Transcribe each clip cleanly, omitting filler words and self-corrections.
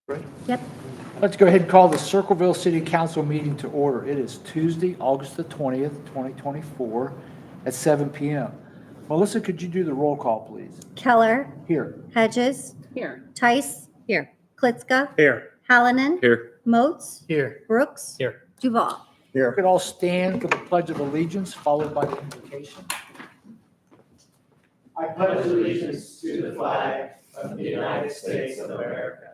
Right. Yep. Let's go ahead and call the Circleville City Council meeting to order. It is Tuesday, August the 20th, 2024 at 7 p.m. Melissa, could you do the roll call, please? Keller. Here. Hedges. Here. Tice. Here. Klitzka. Here. Hallinan. Here. Moats. Here. Brooks. Here. Duval. We could all stand for the Pledge of Allegiance, followed by the invocation. I pledge allegiance to the flag of the United States of America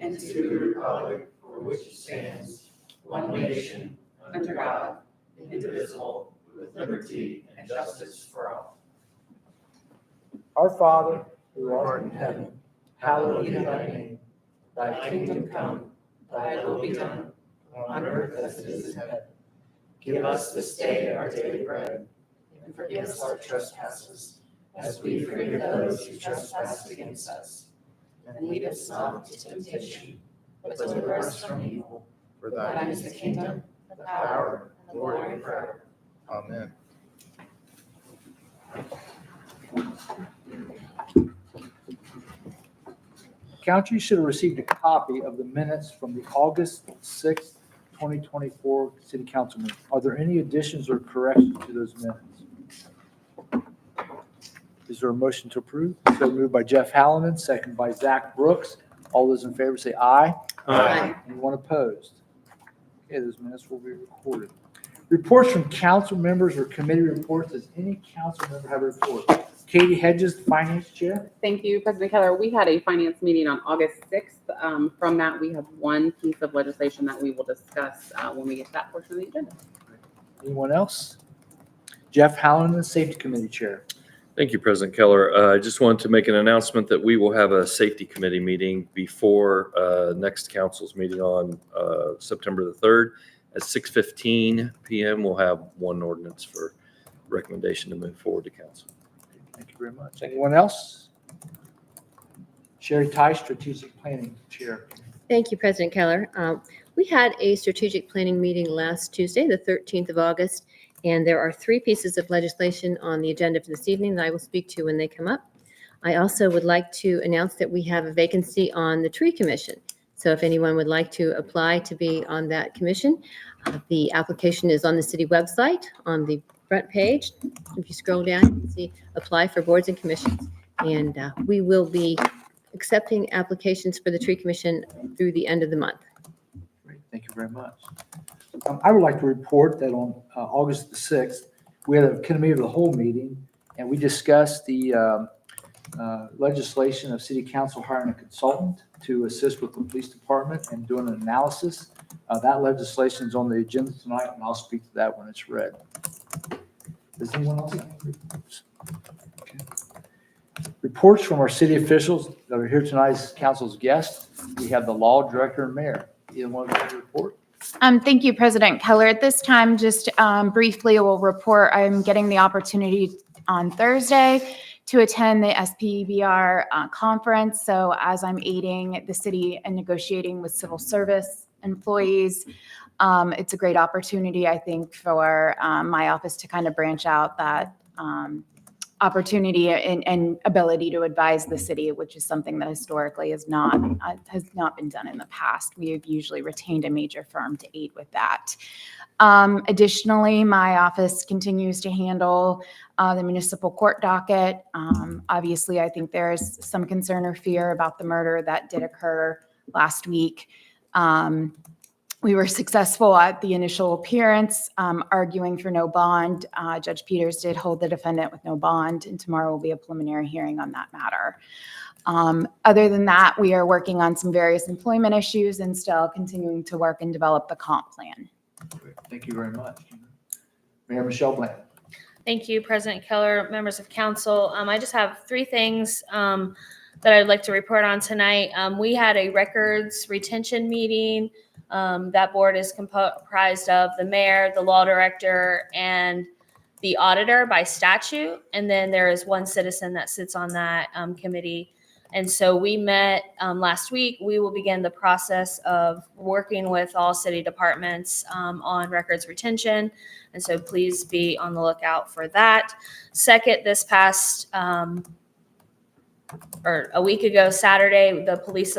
and to the republic for which it stands, one nation, under God, indivisible, with liberty and justice for all. Our Father, who art in heaven, hallowed be thy name. Thy kingdom come, thy will be done, on earth as it is in heaven. Give us this day our daily bread, and forgive us our trespasses, as we forgive those who trespass against us. And lead us not into temptation, but deliver us from evil. For thine is the kingdom, the power, and the glory forever. Amen. Council, you should have received a copy of the minutes from the August 6th, 2024 City Council meeting. Are there any additions or corrections to those minutes? Is there a motion to approve? So moved by Jeff Hallinan, second by Zach Brooks. All those in favor say aye. Aye. Anyone opposed? Okay, those minutes will be recorded. Reports from council members or committee reports. Does any council member have a report? Katie Hedges, Finance Chair. Thank you, President Keller. We had a finance meeting on August 6th. From that, we have one piece of legislation that we will discuss when we get to that portion of the agenda. Anyone else? Jeff Hallinan, Safety Committee Chair. Thank you, President Keller. I just wanted to make an announcement that we will have a safety committee meeting before next council's meeting on September the 3rd at 6:15 p.m. We'll have one ordinance for recommendation to move forward to council. Thank you very much. Anyone else? Sherry Tice, Strategic Planning Chair. Thank you, President Keller. We had a strategic planning meeting last Tuesday, the 13th of August, and there are three pieces of legislation on the agenda for this evening that I will speak to when they come up. I also would like to announce that we have a vacancy on the Tree Commission. So if anyone would like to apply to be on that commission, the application is on the city website on the front page. If you scroll down, you can see apply for boards and commissions. And we will be accepting applications for the Tree Commission through the end of the month. Great, thank you very much. I would like to report that on August the 6th, we had a committee of the whole meeting, and we discussed the legislation of City Council hiring a consultant to assist with the police department and doing an analysis. That legislation is on the agenda tonight, and I'll speak to that when it's read. Does anyone else have any reports? Okay. Reports from our city officials that are here tonight as council's guests. We have the law director and mayor. Either one of you have a report? Thank you, President Keller. At this time, just briefly, will report I'm getting the opportunity on Thursday to attend the SPBR conference. So as I'm aiding the city and negotiating with civil service employees, it's a great opportunity, I think, for my office to kind of branch out that opportunity and ability to advise the city, which is something that historically has not been done in the past. We have usually retained a major firm to aid with that. Additionally, my office continues to handle the municipal court docket. Obviously, I think there is some concern or fear about the murder that did occur last week. We were successful at the initial appearance, arguing for no bond. Judge Peters did hold the defendant with no bond, and tomorrow will be a preliminary hearing on that matter. Other than that, we are working on some various employment issues and still continuing to work and develop the comp plan. Great. Thank you very much. Mayor Michelle Bland. Thank you, President Keller, members of council. I just have three things that I'd like to report on tonight. We had a records retention meeting. That board is comprised of the mayor, the law director, and the auditor by statute. And then there is one citizen that sits on that committee. And so we met last week. We will begin the process of working with all city departments on records retention. And so please be on the lookout for that. Second, this past or a week ago, Saturday, the police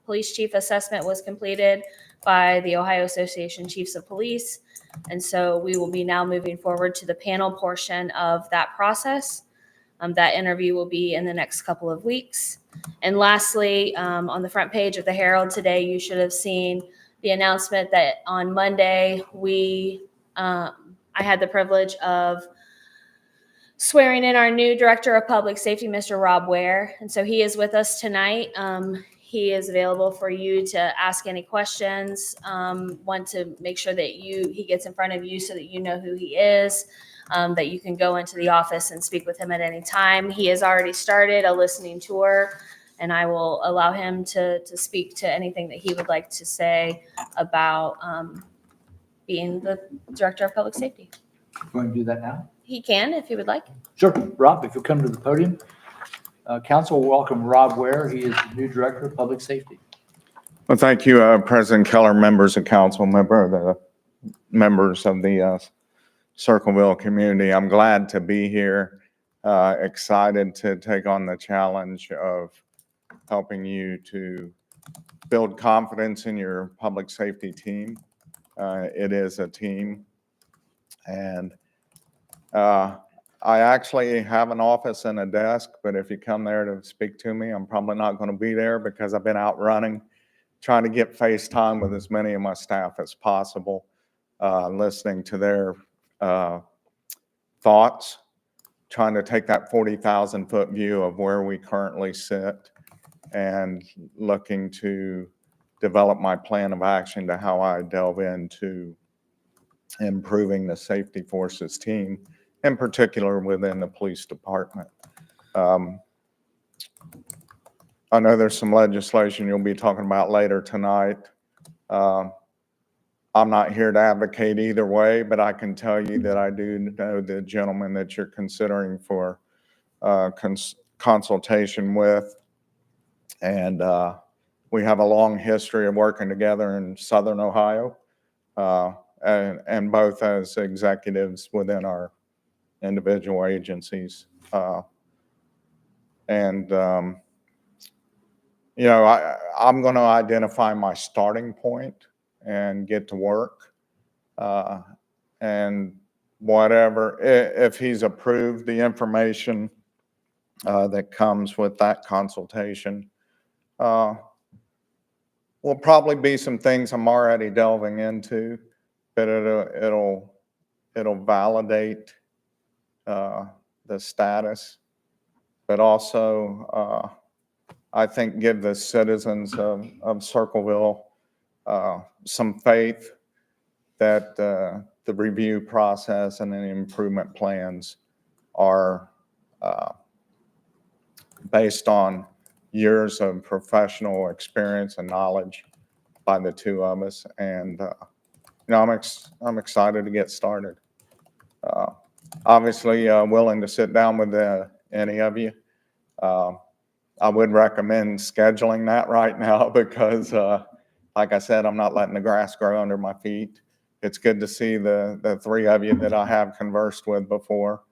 police chief assessment was completed by the Ohio Association Chiefs of Police. And so we will be now moving forward to the panel portion of that process. That interview will be in the next couple of weeks. And lastly, on the front page of the Herald today, you should have seen the announcement that on Monday, I had the privilege of swearing in our new Director of Public Safety, Mr. Rob Ware. And so he is with us tonight. He is available for you to ask any questions. Want to make sure that he gets in front of you so that you know who he is, that you can go into the office and speak with him at any time. He has already started a listening tour, and I will allow him to speak to anything that he would like to say about being the Director of Public Safety. Going to do that now? He can, if he would like. Sure. Rob, if you'll come to the podium. Council will welcome Rob Ware. He is the new Director of Public Safety. Well, thank you, President Keller, members of council, members of the Circleville community. I'm glad to be here, excited to take on the challenge of helping you to build confidence in your public safety team. It is a team, and I actually have an office and a desk, but if you come there to speak to me, I'm probably not going to be there because I've been out running, trying to get FaceTime with as many of my staff as possible, listening to their thoughts, trying to take that 40,000-foot view of where we currently sit and looking to develop my plan of action to how I delve into improving the safety forces team, in particular within the police department. I know there's some legislation you'll be talking about later tonight. I'm not here to advocate either way, but I can tell you that I do know the gentleman that you're considering for consultation with. And we have a long history of working together in Southern Ohio, and both as executives within our individual agencies. I'm going to identify my starting point and get to work. And whatever, if he's approved the information that comes with that consultation, will probably be some things I'm already delving into, but it'll validate the status, but also I think give the citizens of Circleville some faith that the review process and any improvement plans are based on years of professional experience and knowledge by the two of us. And I'm excited to get started. Obviously, willing to sit down with any of you. I would recommend scheduling that right now because, like I said, I'm not letting the grass grow under my feet. It's good to see the three of you that I have conversed with before.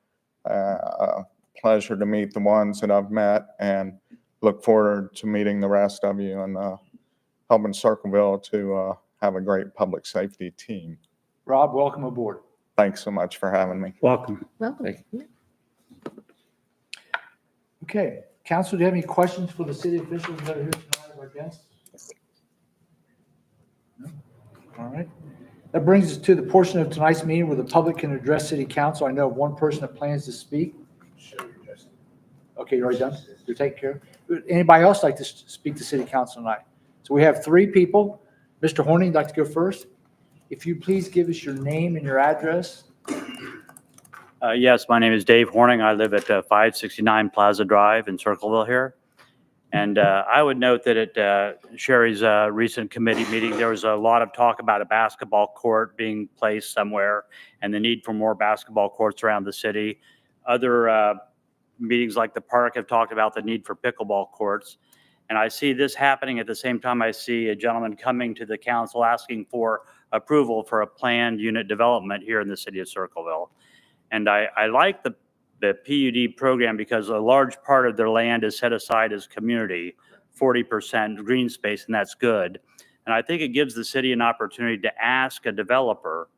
Pleasure to meet the ones that I've met, and look forward to meeting the rest of you and helping Circleville to have a great public safety team. Rob, welcome aboard. Thanks so much for having me. Welcome. Welcome. Okay, council, do you have any questions for the city officials that are here tonight as our guests? No? All right. That brings us to the portion of tonight's meeting where the public can address city council. I know of one person that plans to speak. Okay, you're already done? You're taken care of? Anybody else like to speak to city council tonight? So we have three people. Mr. Horning, you'd like to go first? If you please give us your name and your address. Yes, my name is Dave Horning. I live at 569 Plaza Drive in Circleville here. And I would note that at Sherry's recent committee meeting, there was a lot of talk about a basketball court being placed somewhere and the need for more basketball courts around the city. Other meetings like the park have talked about the need for pickleball courts. And I see this happening at the same time I see a gentleman coming to the council asking for approval for a planned unit development here in the city of Circleville. And I like the PUD program because a large part of their land is set aside as community 40% green space, and that's good. And I think it gives the city an opportunity to ask a developer,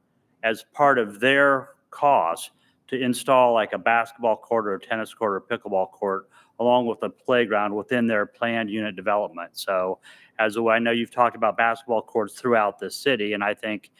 as part of their cost, to install like a basketball court or a tennis court or pickleball court, along with a playground within their planned unit development. So as I know you've talked about basketball courts throughout the city, and I think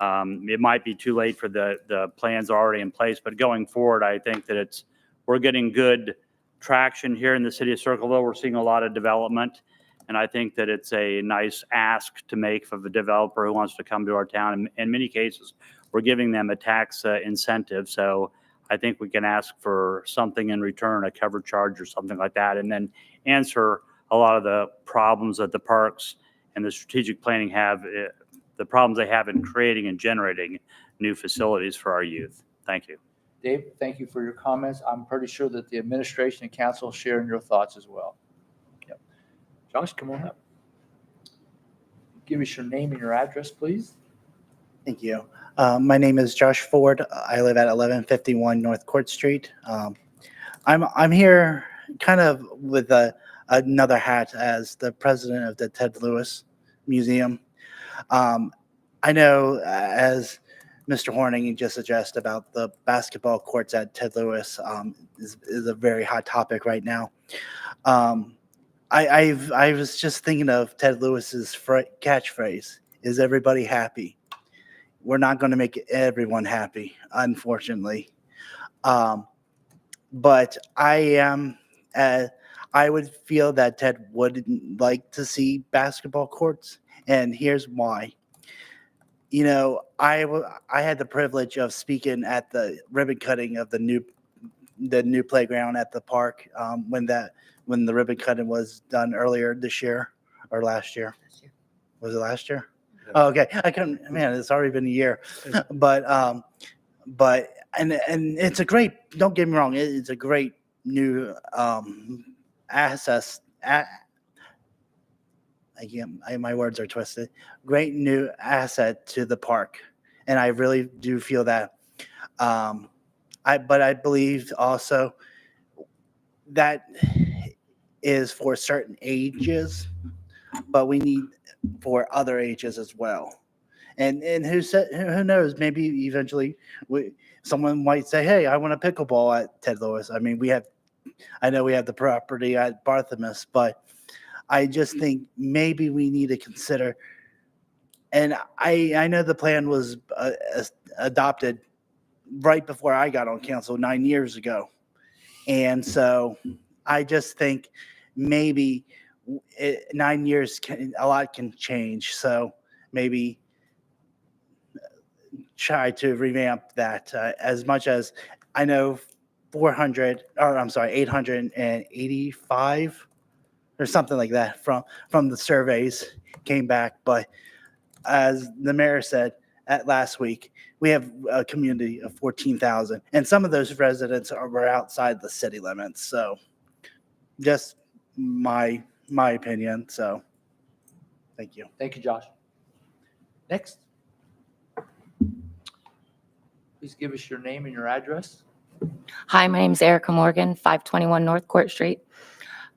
it might be too late for the plans already in place, but going forward, I think that we're getting good traction here in the city of Circleville. We're seeing a lot of development, and I think that it's a nice ask to make for the developer who wants to come to our town. And in many cases, we're giving them a tax incentive. So I think we can ask for something in return, a cover charge or something like that, and then answer a lot of the problems that the parks and the strategic planning have, the problems they have in creating and generating new facilities for our youth. Thank you. Dave, thank you for your comments. I'm pretty sure that the administration and council share in your thoughts as well. Yep. Josh, come on up. Give us your name and your address, please. Thank you. My name is Josh Ford. I live at 1151 North Court Street. I'm here kind of with another hat as the president of the Ted Lewis Museum. I know, as Mr. Horning just addressed about the basketball courts at Ted Lewis, is a very hot topic right now. I was just thinking of Ted Lewis's catchphrase: "Is everybody happy?" We're not going to make everyone happy, unfortunately. But I would feel that Ted would like to see basketball courts, and here's why. You know, I had the privilege of speaking at the ribbon cutting of the new playground at the park when the ribbon cutting was done earlier this year or last year. Was it last year? Oh, okay. I couldn't. Man, it's already been a year. But it's a great. Don't get me wrong. It's a great new access. My words are twisted. Great new asset to the park, and I really do feel that. But I believe also that is for certain ages, but we need for other ages as well. And who knows? Maybe eventually someone might say, "Hey, I want a pickleball at Ted Lewis." I mean, I know we have the property at Barthamus, but I just think maybe we need to consider. And I know the plan was adopted right before I got on council 9 years ago, and so I just think maybe 9 years a lot can change. So maybe try to revamp that as much as I know 885 or something like that from the surveys came back. But as the mayor said last week, we have a community of 14,000, and some of those residents were outside the city limits. So just my opinion. So thank you. Thank you, Josh. Next. Please give us your name and your address. Hi, my name is Erica Morgan, 521 North Court Street.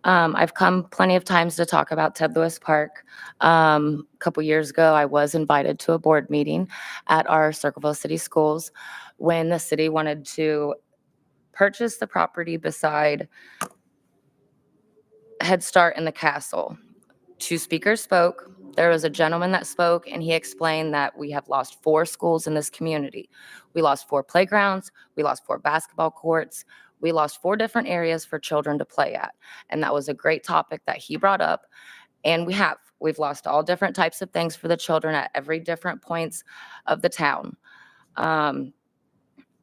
I've come plenty of times to talk about Ted Lewis Park. A couple years ago, I was invited to a board meeting at our Circleville City Schools when the city wanted to purchase the property beside Head Start in the castle. 2 speakers spoke. There was a gentleman that spoke, and he explained that we have lost 4 schools in this community. We lost 4 playgrounds. We lost 4 basketball courts. We lost 4 different areas for children to play at. And that was a great topic that he brought up. And we've lost all different types of things for the children at every different points of the town. And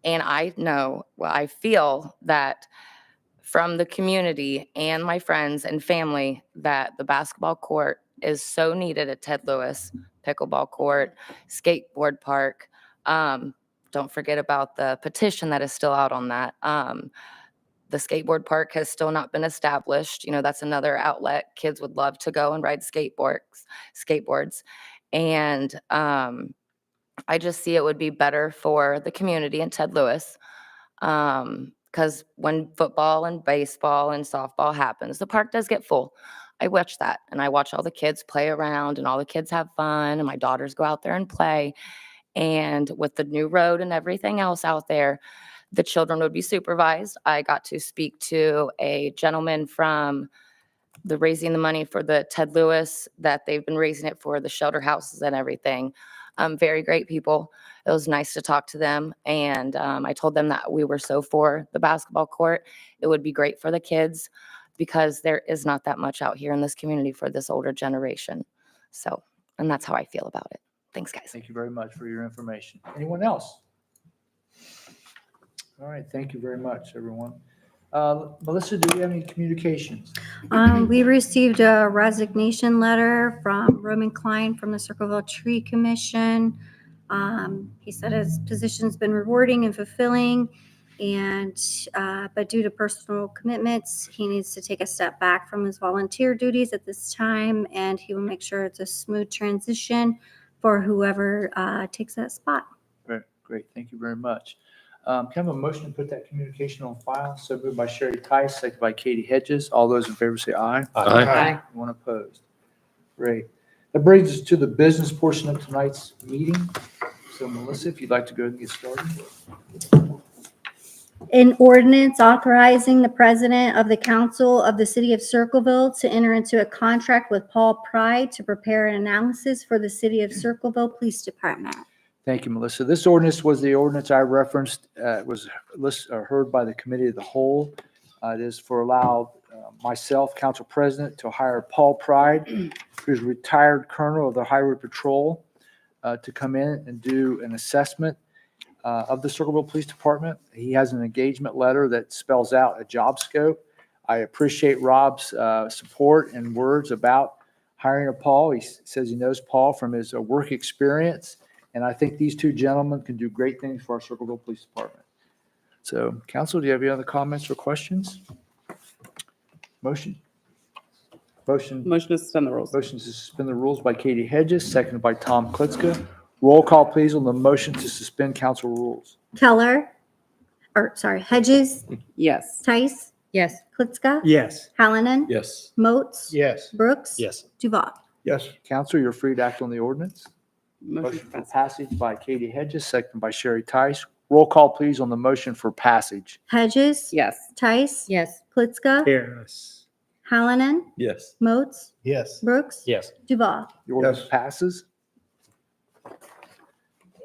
I feel that from the community and my friends and family that the basketball court is so needed at Ted Lewis, pickleball court, skateboard park. Don't forget about the petition that is still out on that. The skateboard park has still not been established. You know, that's another outlet. Kids would love to go and ride skateboards. And I just see it would be better for the community and Ted Lewis. Because when football and baseball and softball happens, the park does get full. I watch that, and I watch all the kids play around and all the kids have fun, and my daughters go out there and play. And with the new road and everything else out there, the children would be supervised. I got to speak to a gentleman from the raising the money for the Ted Lewis, that they've been raising it for the shelter houses and everything. Very great people. It was nice to talk to them. And I told them that we were so for the basketball court. It would be great for the kids because there is not that much out here in this community for this older generation. So, and that's how I feel about it. Thanks, guys. Thank you very much for your information. Anyone else? All right, thank you very much, everyone. Melissa, do we have any communications? We received a resignation letter from Roman Klein from the Circleville Tree Commission. He said his position's been rewarding and fulfilling, but due to personal commitments, he needs to take a step back from his volunteer duties at this time, and he will make sure it's a smooth transition for whoever takes that spot. Great, thank you very much. Can I have a motion to put that communication on file? So moved by Sherry Tice, seconded by Katie Hedges. All those in favor say aye. Aye. Anyone opposed? Great. That brings us to the business portion of tonight's meeting. So Melissa, if you'd like to go ahead and get started. An ordinance authorizing the president of the council of the city of Circleville to enter into a contract with Paul Pride to prepare an analysis for the city of Circleville Police Department. Thank you, Melissa. This ordinance was the ordinance I referenced, was heard by the committee of the whole. It is for allow myself, council president, to hire Paul Pride, who's retired colonel of the Highway Patrol, to come in and do an assessment of the Circleville Police Department. He has an engagement letter that spells out a job scope. I appreciate Rob's support and words about hiring a Paul. He says he knows Paul from his work experience. And I think these two gentlemen can do great things for our Circleville Police Department. So, council, do you have any other comments or questions? Motion Motion to suspend the rules. to suspend the rules by Katie Hedges, seconded by Tom Klitzka. Roll call, please, on the motion to suspend council rules. Hedges, Yes. Tice, Yes. Klitschko, Yes. Hallinan, Yes. Moats, Yes. Brooks, Yes. Duval. Yes. Council, you're free to act on the ordinance. Motion Motion for passed. passage by Katie Hedges, seconded by Sherry Tice. Roll call, please, on the motion for passage. Hedges, Yes. Tice, Yes. Klitschko, Yes. Hallinan, Yes. Moats, Yes. Brooks, Yes. Duval. The ordinance passes.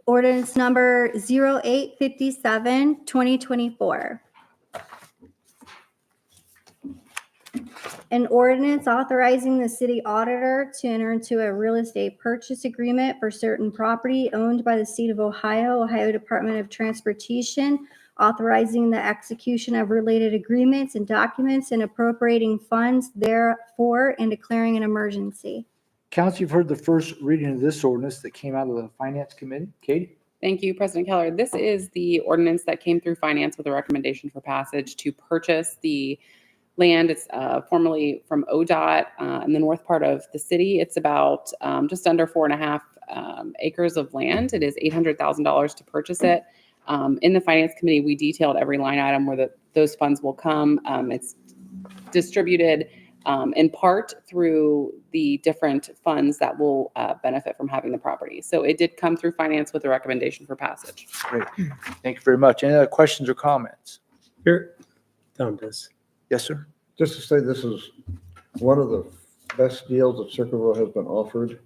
Ordinance number 0857, 2024. An ordinance authorizing the city auditor to enter into a real estate purchase agreement for certain property owned by the state of Ohio, Ohio Department of Transportation, authorizing the execution of related agreements and documents and appropriating funds therefor and declaring an emergency. Council, you've heard the first reading of this ordinance that came out of the Finance Committee. Katie? Thank you, President Keller. This is the ordinance that came through finance with a recommendation for passage to purchase the land. It's formerly from ODOT in the north part of the city. It's about just under 4.5 acres of land. It is $800,000 to purchase it. In the Finance Committee, we detailed every line item where those funds will come. It's distributed in part through the different funds that will benefit from having the property. So it did come through finance with a recommendation for passage. Great. Thank you very much. Any other questions or comments? Here, Tom does. Yes, sir. Just to say, this is one of the best deals that Circleville has been offered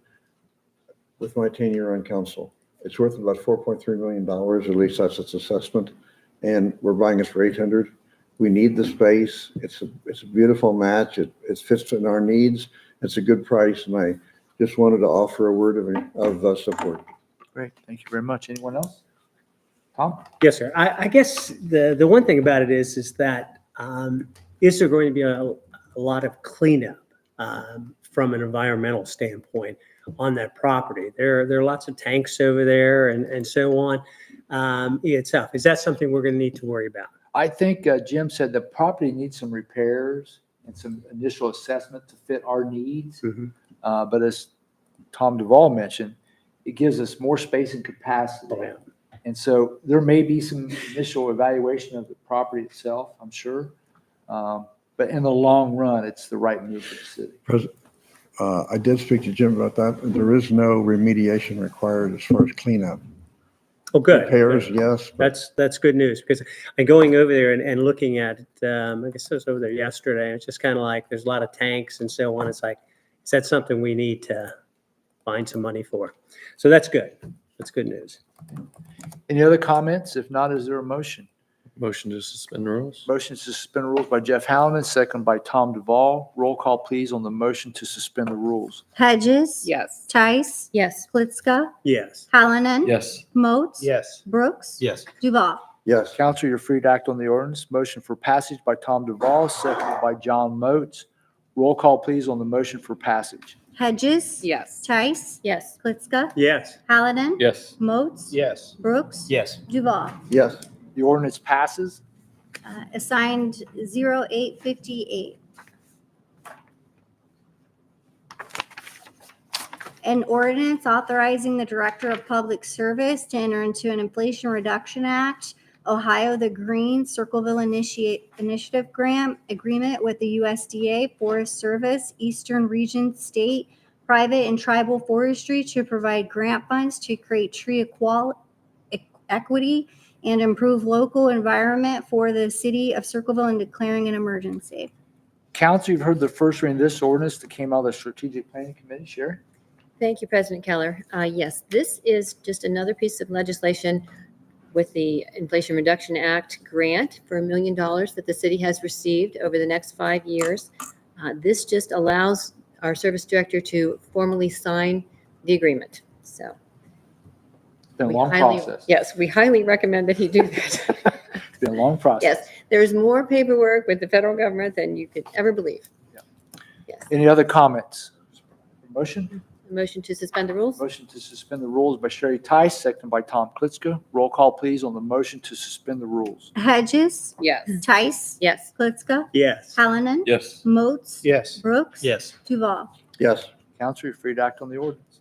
with my tenure on council. It's worth about $4.3 million, at least that's its assessment, and we're buying it for $800,000. We need the space. It's a beautiful match. It fits in our needs. It's a good price, and I just wanted to offer a word of support. Great. Thank you very much. Anyone else? Tom? Yes, sir. I guess the one thing about it is that is there going to be a lot of cleanup from an environmental standpoint on that property? There are lots of tanks over there and so on itself. Is that something we're going to need to worry about? I think Jim said the property needs some repairs and some initial assessment to fit our needs. But as Tom Duvall mentioned, it gives us more space and capacity. Oh, yeah. And so there may be some initial evaluation of the property itself, I'm sure. but in the long run, it's the right move for the city. President, I did speak to Jim about that. and There is no remediation required as far as cleanup. Oh, good. Repairs, good. yes, but That's good news because I'm going over there and looking at it. I guess I was over there yesterday. And it's just kind of like there's a lot of tanks and so on. It's like, is that something we need to find some money for? So that's good. That's good news. Any other comments? If not, is there a motion? Motion to suspend the rules? Motion to suspend the rules by Jeff Hallinan, second by Tom Duvall. Roll call, please, on the motion to suspend the rules. Hedges. Yes. Tice. Yes. Blitzka. Yes. Hallinan. Yes. Moats. Yes. Brooks. Yes. Duval. yes. Council, you're free to act on the ordinance. Motion for passage by Tom Duvall, seconded by John Moats. Roll call, please, on the motion for passage. Hedges. Yes. Tice. Yes. Blitzka. Yes. Hallinan. Yes. Moats. Yes. Brooks. Yes. Duval. Yes. The ordinance passes. Assigned 0858. An ordinance authorizing the Director of Public Service to enter into an Inflation Reduction Act, Ohio the Green Circleville Initiative Grant Agreement with the USDA Forest Service, Eastern Region State, Private and Tribal Forestry to provide grant funds to create tree equity and improve local environment for the city of Circleville and declaring an emergency. Council, you've heard the first reading of this ordinance that came out of the Strategic Planning Committee. Sherry? Thank you, President Keller. Yes, this is just another piece of legislation with the Inflation Reduction Act grant for $1 million that the city has received over the next 5 years. This just allows our service director to formally sign the agreement. So It's been a we long highly- process. Yes, we highly recommend that he do that. It's been a long process. Yes, there's more paperwork with the federal government than you could ever believe. Yes. Any other comments? Motion? Motion to suspend the rules? Motion to suspend the rules by Sherry Tice, seconded by Tom Klitzka. Roll call, please, on the motion to suspend the rules. Hedges. Yes. Tice. Yes. Blitzka. Yes. Hallinan. Yes. Moats. Yes. Brooks. Yes. Duval. Yes. Council, you're free to act on the ordinance.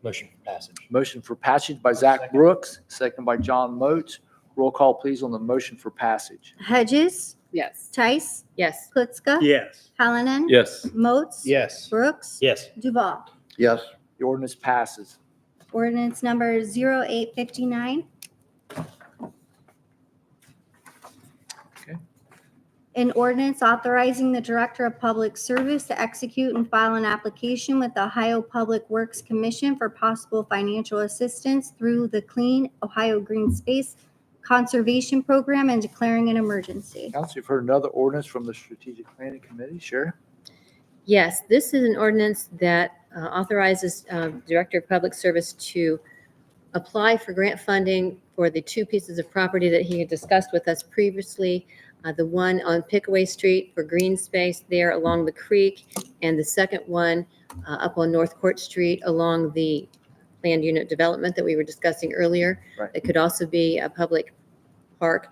Motion for passage. Motion for passage by Zach Brooks, seconded by John Moats. Roll call, please, on the motion for passage. Hedges. Yes. Tice. Yes. Blitzka. Yes. Hallinan. Yes. Moats. Yes. Brooks. Yes. Duval. Yes. The ordinance passes. Ordinance number 0859. Okay. An ordinance authorizing the Director of Public Service to execute and file an application with the Ohio Public Works Commission for possible financial assistance through the Clean Ohio Green Space Conservation Program and declaring an emergency. Council, you've heard another ordinance from the Strategic Planning Committee. Sherry? Yes, this is an ordinance that authorizes Director of Public Service to apply for grant funding for the two pieces of property that he had discussed with us previously. The one on Pickaway Street for green space there along the creek, and the second one up on North Court Street along the planned unit development that we were discussing earlier. Right. It could also be a public park.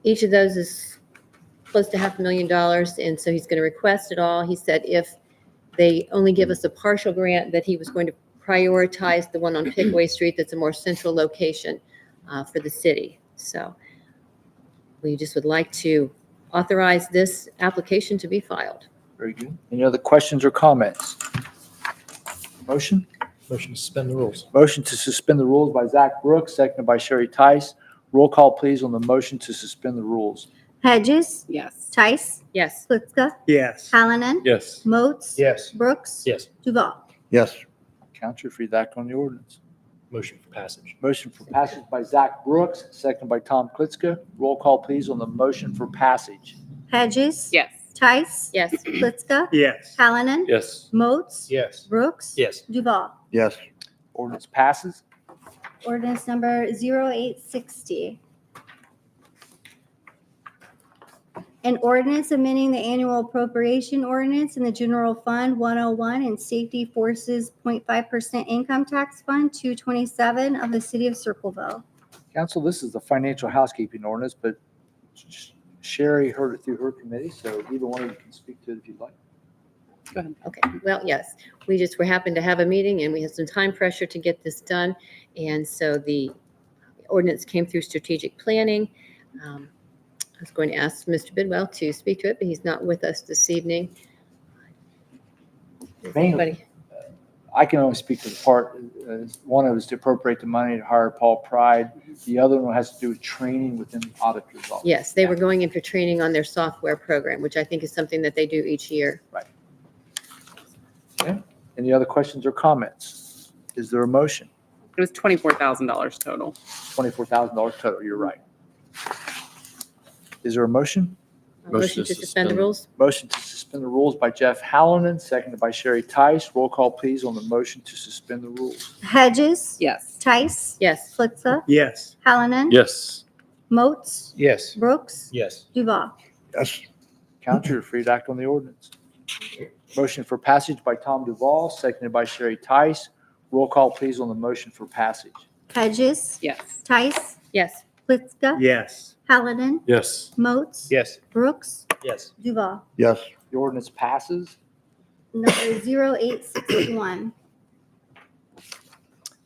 Each of those is close to $500,000, and so he's going to request it all. He said if they only give us a partial grant, that he was going to prioritize the one on Pickaway Street that's a more central location for the city. So we just would like to authorize this application to be filed. Very good. Any other questions or comments? Motion? Motion to suspend the rules. Motion to suspend the rules by Zach Brooks, seconded by Sherry Tice. Roll call, please, on the motion to suspend the rules. Hedges. Yes. Tice. Yes. Blitzka. Yes. Hallinan. Yes. Moats. Yes. Brooks. Yes. Duval. Yes. Council, you're free to act on the ordinance. Motion for passage. Motion for passage by Zach Brooks, seconded by Tom Klitzka. Roll call, please, on the motion for passage. Hedges. Yes. Tice. Yes. Blitzka. Yes. Hallinan. Yes. Moats. Yes. Brooks. Yes. Duval. Yes. Ordinance passes. Ordinance number 0860. An ordinance amending the annual appropriation ordinance in the General Fund 101 and Safety Forces 0.5% Income Tax Fund 227 of the City of Circleville. Council, this is the financial housekeeping ordinance, but Sherry heard it through her committee, so either one of you can speak to it if you'd like. Go ahead. Okay, well, yes, we just were happened to have a meeting and we had some time pressure to get this done. And so the ordinance came through strategic planning. was going to ask Mr. Bidwell to speak to it, but he's not with us this evening. Is Mainly- anybody- I can only speak to the part, one of it is to appropriate the money to hire Paul Pride. The other one has to do with training within the auditor's office. Yes, they were going in for training on their software program, which I think is something that they do each year. Any other questions or comments? Is there a motion? It was $24,000 total. $24,000 total, you're right. Is there a motion? Motion to suspend the rules? Motion to suspend the rules by Jeff Hallinan, seconded by Sherry Tice. Roll call, please, on the motion to suspend the rules. Hedges, Yes. Tice, Yes. Flitzka, Yes. Hallinan, Yes. Moats, Yes. Brooks, Yes. Duval. Yes. Council, you're free to act on the ordinance. Motion for passage by Tom Duval, seconded by Sherry Tice. Roll call, please, on the motion for passage. Hedges, Yes. Tice, Yes. Flitzka, Yes. Hallinan, Yes. Moats, Yes. Brooks, Yes. Duval. Yes. The ordinance passes. Number 0861.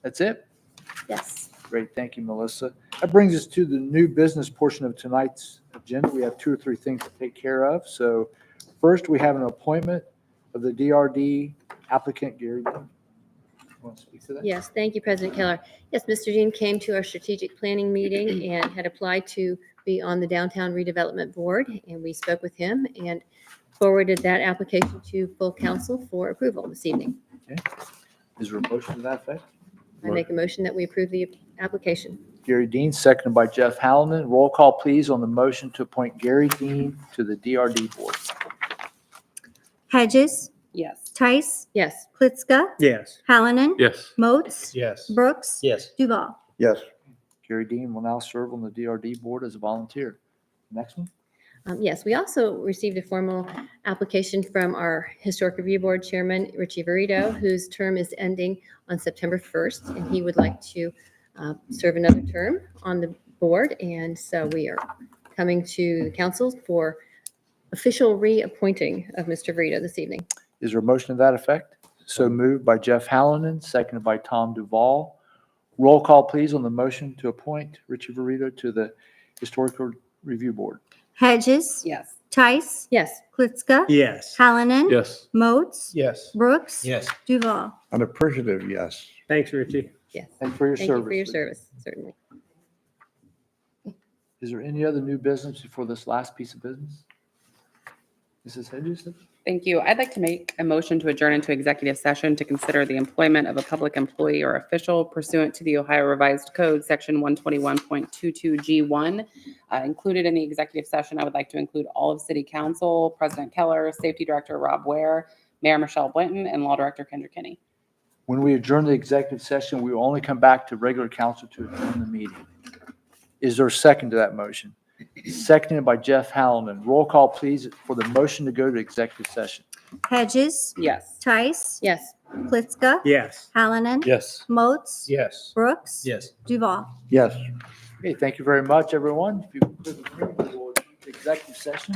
That's it? Yes. Great, thank you, Melissa. That brings us to the new business portion of tonight's agenda. We have 2 or 3 things to take care of. So first, we have an appointment of the DRD applicant, Gary Dean. Want to speak to that? Yes, thank you, President Keller. Yes, Mr. Dean came to our strategic planning meeting and had applied to be on the Downtown Redevelopment Board, and we spoke with him and forwarded that application to full council for approval this evening. Is there a motion to that effect? I make a motion that we approve the application. Gary Dean, seconded by Jeff Hallinan. Roll call, please, on the motion to appoint Gary Dean to the DRD board. Hedges, Yes. Tice, Yes. Flitzka, Yes. Hallinan, Yes. Moats, Yes. Brooks, Yes. Duval. Yes. Gary Dean will now serve on the DRD board as a volunteer. Next one? Yes, we also received a formal application from our Historic Review Board Chairman, Richie Verito, whose term is ending on September 1st, and he would like to serve another term on the board. And so we are coming to the council for official reappointing of Mr. Verito this evening. Is there a motion to that effect? So moved by Jeff Hallinan, seconded by Tom Duval. Roll call, please, on the motion to appoint Richie Verito to the Historical Review Board. Hedges, Yes. Tice, Yes. Flitzka, Yes. Hallinan, Yes. Moats, Yes. Brooks, Yes. Duval. An appreciative yes. Thanks, Richie. Yes. Thank you for your Thank you service. for your service, certainly. Is there any other new business before this last piece of business? Mrs. Hedges? Thank you. I'd like to make a motion to adjourn into executive session to consider the employment of a public employee or official pursuant to the Ohio Revised Code, Section 121.22G1. Included in the executive session, I would like to include all of City Council, President Keller, Safety Director Rob Ware, Mayor Michelle Blanton, and Law Director Kendra Kinney. When we adjourn the executive session, we will only come back to regular council to adjourn the meeting. Is there a second to that motion? Seconded by Jeff Hallinan. Roll call, please, for the motion to go to executive session. Hedges, Yes. Tice, Yes. Flitzka, Yes. Hallinan, Yes. Moats, Yes. Brooks, Yes. Duval. Yes. Okay, thank you very much, everyone. If you could, we'll executive session.